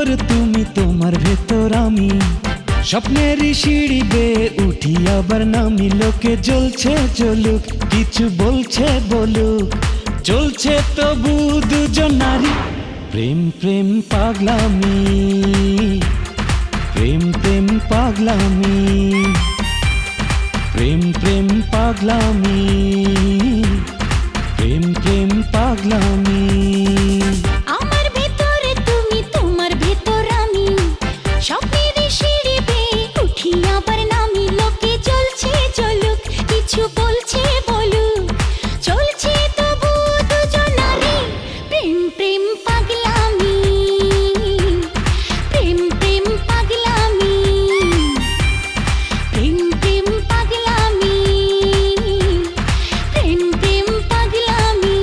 ভেতর তুমি তোমার ভেতর আমি, স্বপ্নেরই সিঁড়ি বেয়ে উঠি আবার নামি। লোকে জ্বলছে জ্বলুক, কিছু বলছে বলুক, চলছে তবু দুজন নারী। প্রেম প্রেম পাগলামি, প্রেম প্রেম পাগলামি, প্রেম প্রেম পাগলামি, প্রেম প্রেম পাগলামি। আমার ভেতরে তুমি তোমার ভেতর আমি, স্বপ্নেরই সিঁড়ি বেয়ে উঠি আবার নামি। লোকে জ্বলছে জ্বলুক, কিছু বলছে বলুক, চলছে তবু দুজন নারী। প্রেম প্রেম পাগলামি, প্রেম প্রেম পাগলামি, প্রেম প্রেম পাগলামি, প্রেম প্রেম পাগলামি।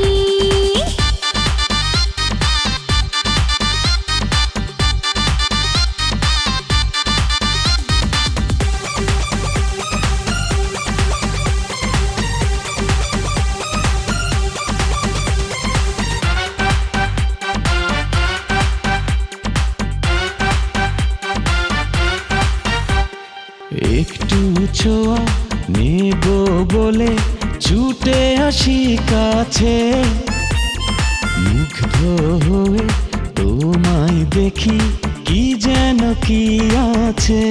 একটু ছোঁয়া নেব বলে ছুটে আসি কাছে, মুগ্ধ হয়ে তোমায় দেখি কি যেন কি আছে।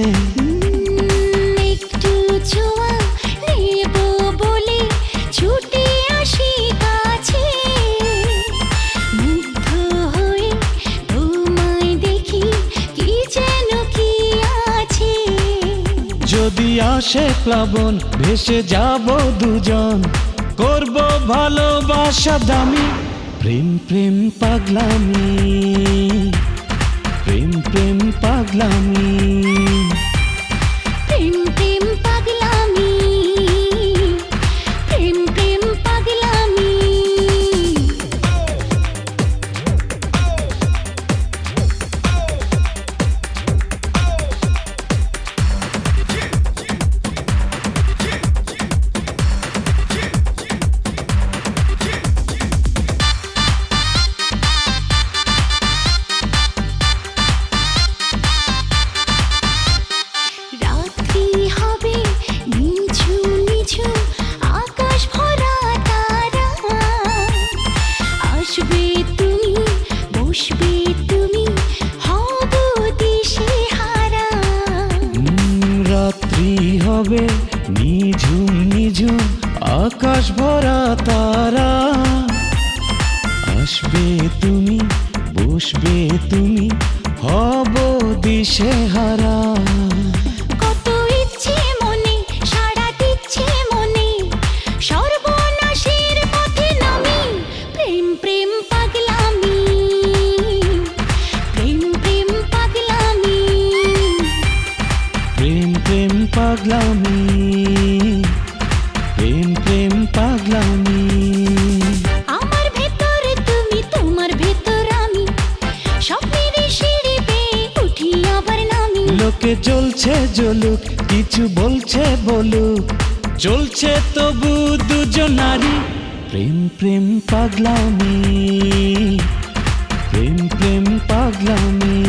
একটু ছোঁয়া নেব বলে ছুটে আসি কাছে, মুগ্ধ হয়ে তোমায় দেখি কি যেন কি আছে। যদি আসে প্লাবন ভেসে যাব দুজন, করব ভালোবাসা দামি। প্রেম প্রেম পাগলামি, প্রেম প্রেম পাগলামি, প্রেম প্রেম পাগলামি, প্রেম প্রেম পাগলামি। রাত্রি হবে নিঝুম নিঝুম, আকাশ ভরা তারা। আসবে তুমি, বসবে তুমি, হব দিশেহারা। রাত্রি হবে নিঝুম নিঝুম, আকাশ ভরা তারা। আসবে তুমি, বসবে তুমি, হব দিশেহারা। কত ইচ্ছে মনে, সাড়া দিচ্ছে মনে, সর্বনাশের পথে নামি। প্রেম প্রেম পাগলামি, প্রেম প্রেম পাগলামি, প্রেম প্রেম পাগলামি, প্রেম প্রেম পাগলামি। আমার ভেতরে তুমি তোমার ভেতর আমি, স্বপ্নেরই সিঁড়ি বেয়ে উঠি আবার নামি। লোকে জ্বলছে জ্বলুক, কিছু বলছে বলুক, চলছে তবু দুজন নারী। প্রেম প্রেম পাগলামি, প্রেম প্রেম পাগলামি।